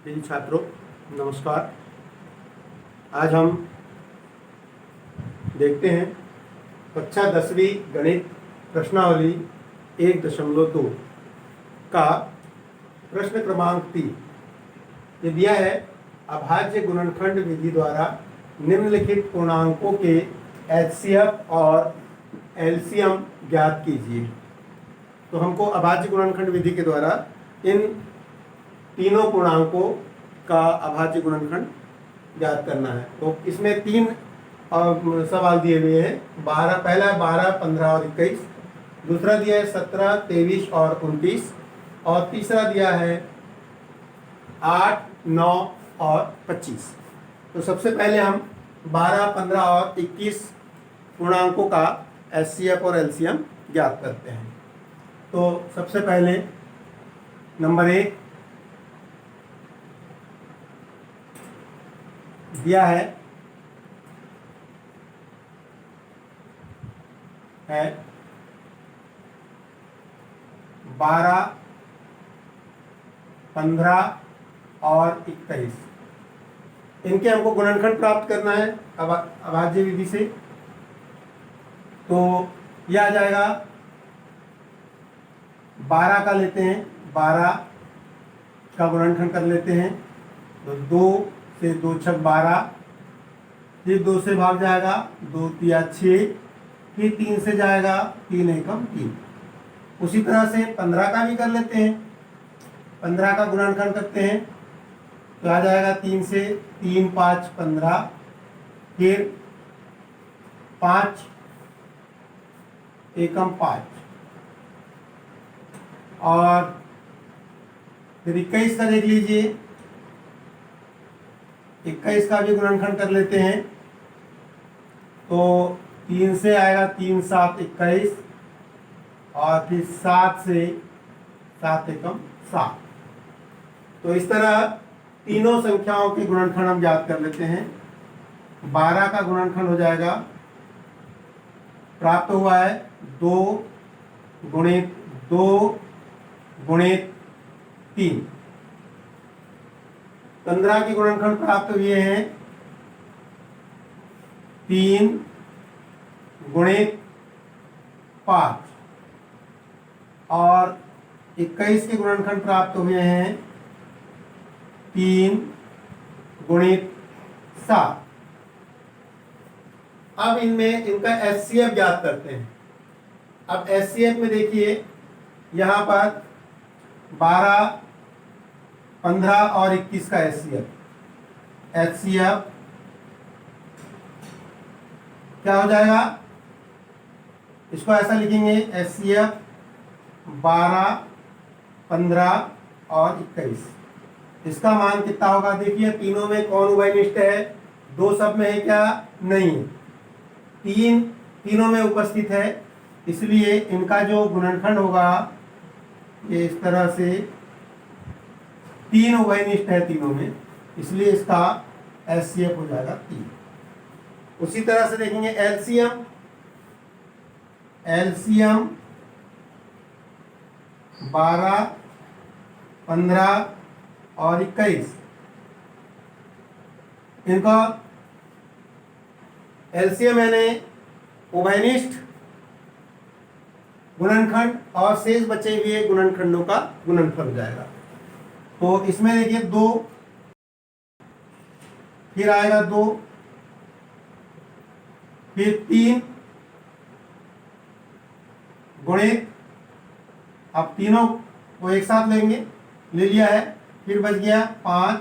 प्रिय छात्रों, नमस्कार। आज हम देखते हैं कक्षा 10वीं गणित प्रश्नावली 1.2 का प्रश्न क्रमांक 3। ये दिया है, अभाज्य गुणनखंड विधि द्वारा निम्नलिखित पूर्णांकों के एचसीएफ और एलसीएम ज्ञात कीजिए। तो हमको अभाज्य गुणनखंड विधि के द्वारा इन तीनों पूर्णांकों का अभाज्य गुणनखंड ज्ञात करना है। तो इसमें तीन सवाल दिए हुए हैं। पहला 12, 15 और 21, दूसरा दिया है 17, 23 और 29, और तीसरा दिया है 8, 9 और 25। तो सबसे पहले हम 12, 15 और 21 पूर्णांकों का एचसीएफ और एलसीएम ज्ञात करते हैं। तो सबसे पहले नंबर 1 दिया है 12, 15 और 21। इनके हमको गुणनखंड प्राप्त करना है अभाज्य विधि से। तो यह आ जाएगा, 12 का लेते हैं, 12 का गुणनखंड कर लेते हैं। तो 2 से 2 छक 12, फिर 2 से भाग जाएगा, 2 तिया 6, फिर 3 से जाएगा, 3 एकम 3। उसी तरह से 15 का भी कर लेते हैं। 15 का गुणनखंड करते हैं तो आ जाएगा 3 से, 3 5 15, फिर 5 एकम 5, और फिर 21 का देख लीजिए। 21 का भी गुणनखंड कर लेते हैं। तो 3 से आएगा, 3 7 21, और फिर 7 से 7 एकम 7। तो इस तरह तीनों संख्याओं के गुणनखंड हम ज्ञात कर लेते हैं। 12 का गुणनखंड हो जाएगा, प्राप्त हुआ है 2 गुणित 2 गुणित 3। 15 के गुणनखंड प्राप्त हुए हैं 3 गुणित 5, और 21 के गुणनखंड प्राप्त हुए हैं 3 गुणित 7। अब इनमें इनका एचसीएफ ज्ञात करते हैं। अब एचसीएफ में देखिए, यहां पर 12, 15 और 21 का एचसीएफ क्या हो जाएगा? इसको ऐसा लिखेंगे, एचसीएफ 12, 15 और 21। इसका मान कितना होगा? देखिए, तीनों में कौन उभयनिष्ठ है? 2 सब में है क्या? नहीं, तीनों में उपस्थित है। इसलिए इनका जो गुणनखंड होगा ये इस तरह से, 3 उभयनिष्ठ है तीनों में, इसलिए इसका एचसीएफ हो जाएगा 3। उसी तरह से देखेंगे एलसीएम। 12, 15 और 21, इनका एलसीएम यानी उभयनिष्ठ गुणनखंड और शेष बचे हुए गुणनखंडों का गुणनफल हो जाएगा। तो इसमें देखिए 2, फिर आएगा 2, फिर 3 गुणित, अब तीनों को एक साथ लेंगे, ले लिया है, फिर बच गया 5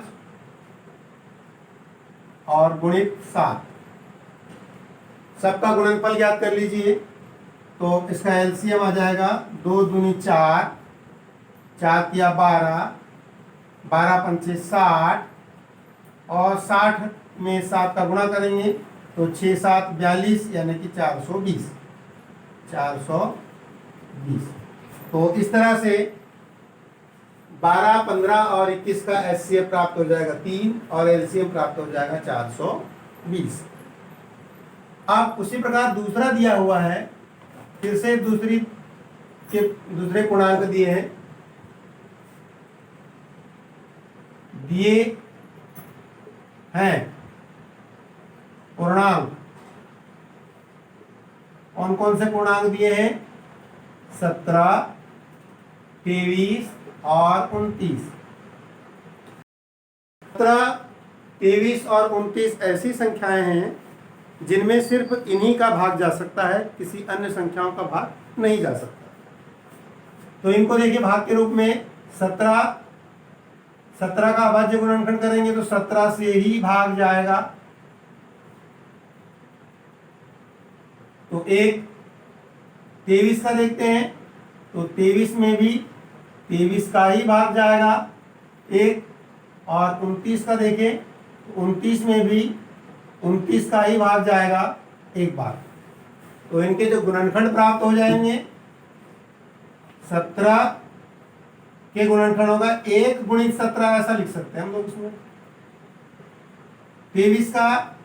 और गुणित 7। सबका गुणनफल ज्ञात कर लीजिए। तो इसका एलसीएम आ जाएगा 2 दूनी 4, 4 तिया 12, 12 पंचे 60, और 60 में 7 का गुणा करेंगे तो 6 7 42, यानी कि 420। तो इस तरह से 12, 15 और 21 का एचसीएफ प्राप्त हो जाएगा 3, और एलसीएम प्राप्त हो जाएगा 420। अब उसी प्रकार दूसरा दिया हुआ है, फिर से दूसरे पूर्णांक दिए हैं दिए हैं पूर्णांक। कौन कौन से पूर्णांक दिए हैं? 17, 23 और 29। 17, 23 और 29 ऐसी संख्याएं हैं जिनमें सिर्फ इन्हीं का भाग जा सकता है, किसी अन्य संख्याओं का भाग नहीं जा सकता। तो इनको देखिए भाग के रूप में 17 का अभाज्य गुणनखंड करेंगे तो 17 से ही भाग जाएगा। तो एक 23 का देखते हैं तो 23 में भी 23 का ही भाग जाएगा एक। और 29 का देखें तो 29 में भी 29 का ही भाग जाएगा एक बार। तो इनके जो गुणनखंड प्राप्त हो जाएंगे, 17 के गुणनखंड होगा 1 गुणित 17, ऐसा लिख सकते हैं हम लोग इसमें। 23 का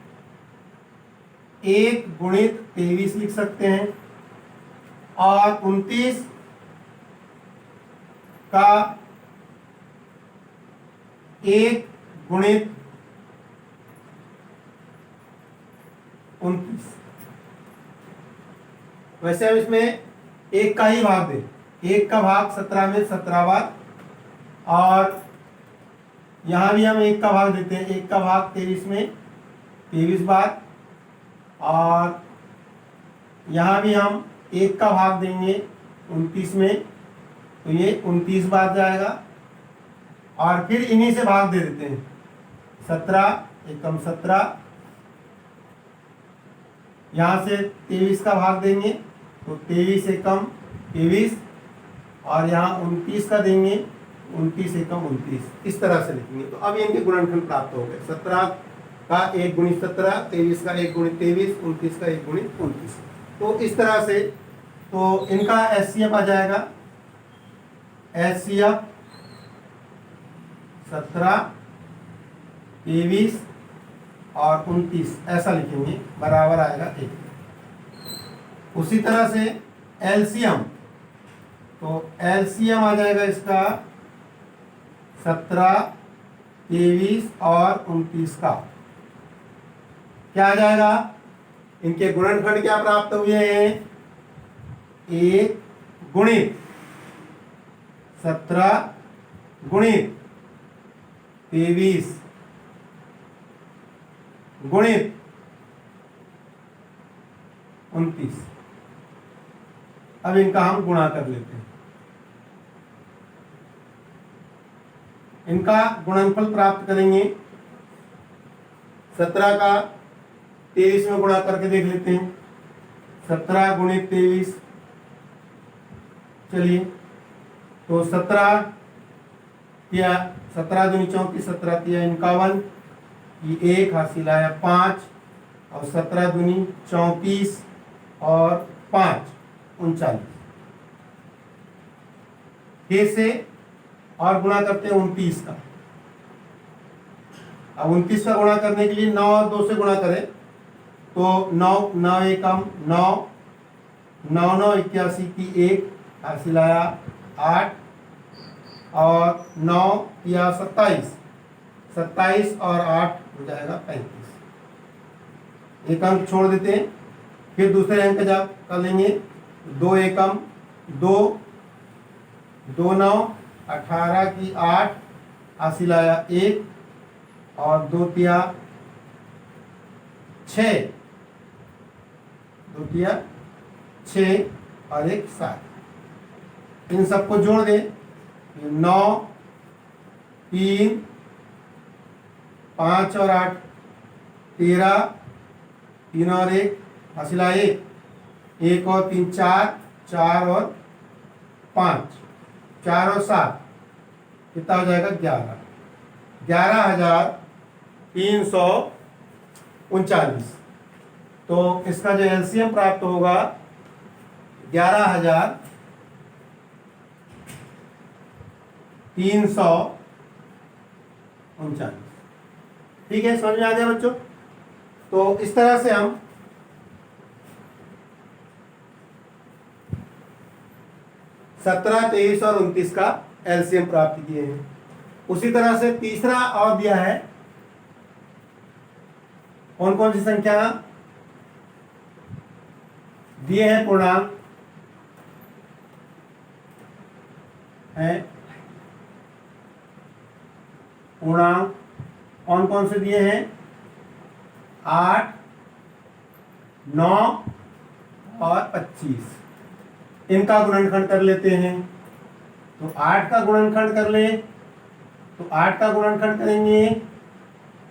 1 गुणित 23 लिख सकते हैं। और 29 का 1 गुणित 29। वैसे हम इसमें एक का ही भाग दें, एक का भाग 17 में 17 बार, और यहां भी हम एक का भाग देते हैं, एक का भाग 23 में 23 बार, और यहां भी हम एक का भाग देंगे 29 में, तो ये 29 बार जाएगा। और फिर इन्हीं से भाग दे देते हैं, 17 एकम 17, यहां से 23 का भाग देंगे तो 23 एकम 23, और यहाँ 29 का देंगे 29 एकम 29। इस तरह से लिखेंगे। तो अब इनके गुणनखंड प्राप्त हो गए, 17 का 1 गुणित 17, 23 का 1 गुणित 23, 29 का 1 गुणित 29। तो इस तरह से तो इनका एचसीएफ आ जाएगा, एचसीएफ 17, 23 और 29 ऐसा लिखेंगे, बराबर आएगा 1। उसी तरह से एलसीएम, तो एलसीएम आ जाएगा इसका 17, 23 और 29 का। क्या आ जाएगा? इनके गुणनखंड क्या प्राप्त हुए हैं? 1 गुणित 17 गुणित 23 गुणित 29। अब इनका हम गुणा कर लेते हैं। इनका गुणनफल प्राप्त करेंगे, 17 का 23 में गुणा करके देख लेते हैं, 17 गुणित 23, चलिए तो 17 या 17 दूनी 34, 17 तिया 51, ये 1 हासिल आया 5, और 17 दूनी 34 और 5 39। फिर से और गुणा करते हैं 29 का। अब 29 का गुणा करने के लिए 9 और 2 से गुणा करें तो 9 9 एकम 9, 9 9 81 की 1 हासिल आया 8, और 9 या 27, 27 और 8 हो जाएगा 35। एक अंक छोड़ देते हैं, फिर दूसरे अंक जा कर लेंगे, 2 एकम 2, 2 9 18 की 8 हासिल आया 1, और 2 तिया 6, 2 तिया 6 और 1 7। इन सबको जोड़ दें, 9 3 5 और 8 13, 3 और 1 हासिल आया 1, 1 और 3 4, 4 और 5, 4 और 7 कितना हो जाएगा? 11, 11,339। तो इसका जो एलसीएम प्राप्त होगा 11,339। ठीक है, समझ में आ गया बच्चों? तो इस तरह से हम 17, 23 और 29 का एलसीएम प्राप्त किए हैं। उसी तरह से तीसरा और दिया है, कौन कौन सी संख्या दिए हैं पूर्णांक है, पूर्णांक कौन कौन से दिए हैं, 8, 9 और 25। इनका गुणनखंड कर लेते हैं। तो 8 का गुणनखंड कर ले, तो 8 का गुणनखंड करेंगे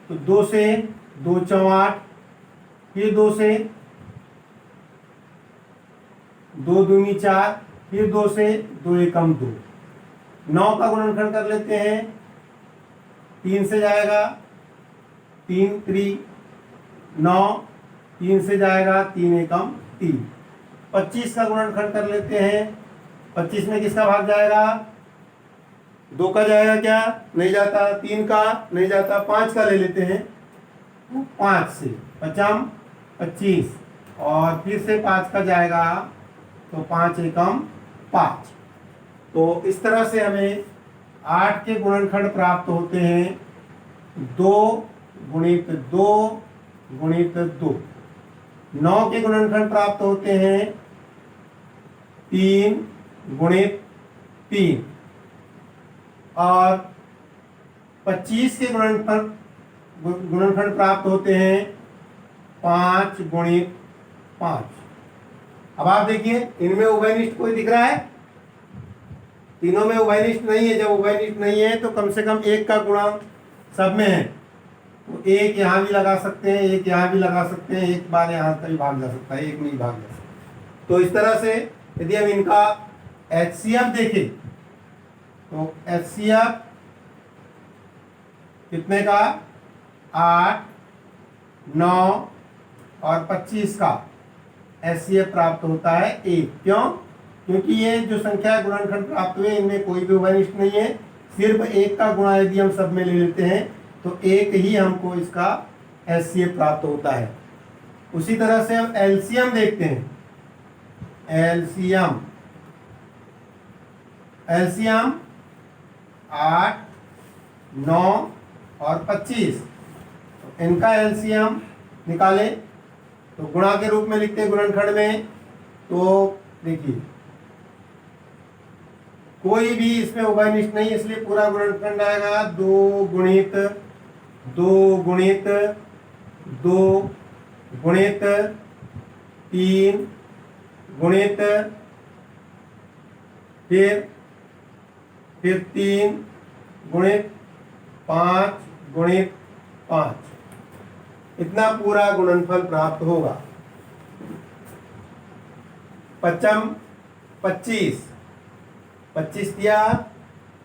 तो 2 से 2 8, फिर 2 से 2 दूनी 4, फिर 2 से 2 एकम 2। 9 का गुणनखंड कर लेते हैं, 3 से जाएगा 3 3 9, 3 से जाएगा 3 एकम 3। 25 का गुणनखंड कर लेते हैं, 25 में किसका भाग जाएगा, 2 का जाएगा क्या, नहीं जाता, 3 का नहीं जाता, 5 का ले लेते हैं, 5 से 5 25 और फिर से 5 का जाएगा तो 5 एकम 5। तो इस तरह से हमें 8 के गुणनखंड प्राप्त होते हैं, 2 गुणित 2 गुणित 2। 9 के गुणनखंड प्राप्त होते हैं 3 गुणित 3 और 25 के गुणनखंड प्राप्त होते हैं 5 गुणित 5। अब आप देखिए इनमें उभयनिष्ठ कोई दिख रहा है, तीनों में उभयनिष्ठ नहीं है। जब उभयनिष्ठ नहीं है तो कम से कम 1 का गुणांक सब में है, तो 1 यहाँ भी लगा सकते हैं, 1 यहाँ भी लगा सकते हैं, 1 बार यहाँ का भी भाग जा सकता है, 1 नहीं भाग जा सकता। तो इस तरह से यदि हम इनका HCF देखें तो HCF कितने का, 8, 9 और 25 का HCF प्राप्त होता है 1। क्यों? क्योंकि ये जो संख्या गुणनखंड प्राप्त हुए इनमें कोई भी उभयनिष्ठ नहीं है, सिर्फ 1 का गुणा यदि हम सब में ले लेते हैं तो 1 ही हमको इसका HCF प्राप्त होता है। उसी तरह से हम LCM देखते हैं, LCM 8, 9 और 25, तो इनका LCM निकाले तो गुणा के रूप में लिखते हैं गुणनखंड में। तो देखिए कोई भी इसमें उभयनिष्ठ नहीं, इसलिए पूरा गुणनखंड आएगा 2 गुणित 2 गुणित 2 गुणित 3 गुणित फिर 3 गुणित 5 गुणित 5, इतना पूरा गुणनफल प्राप्त होगा। 5 25 25 दिया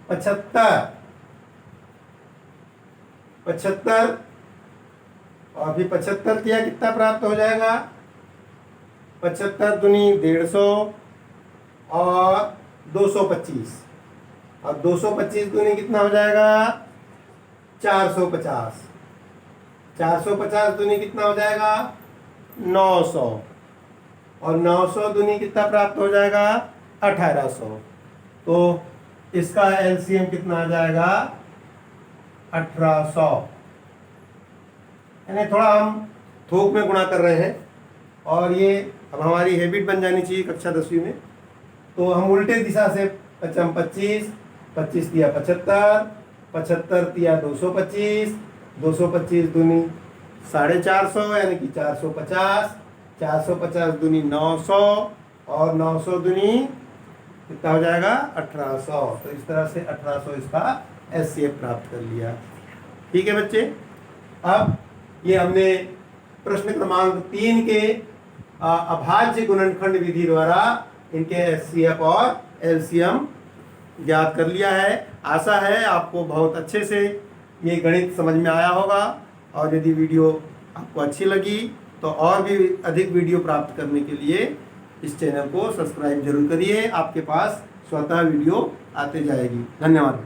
75 और फिर 75 दिया, कितना प्राप्त हो जाएगा, 75 दूनी 150 और 225 और 225 दूनी कितना हो जाएगा, 450। 450 दूनी कितना हो जाएगा, 900 और 900 दूनी कितना प्राप्त हो जाएगा, 1800। तो इसका LCM कितना आ जाएगा, 1800। यानी थोड़ा हम थोक में गुणा कर रहे हैं और ये अब हमारी हैबिट बन जानी चाहिए कक्षा 10वीं में। तो हम उल्टे दिशा से 5 25 25 दिया 75 75 दिया 225 225 दूनी 450 यानी कि 450 450 दूनी 900 और 900 दूनी कितना हो जाएगा, 1800। तो इस तरह से 1800 इसका HCF प्राप्त कर लिया। ठीक है बच्चे, अब ये हमने प्रश्न क्रमांक 3 के अभाज्य गुणनखंड विधि द्वारा इनके HCF और LCM ज्ञात कर लिया है। आशा है आपको बहुत अच्छे से ये गणित समझ में आया होगा और यदि वीडियो आपको अच्छी लगी तो और भी अधिक वीडियो प्राप्त करने के लिए इस चैनल को सब्सक्राइब जरूर करिए। आपके पास स्वतः वीडियो आते जाएगी। धन्यवाद।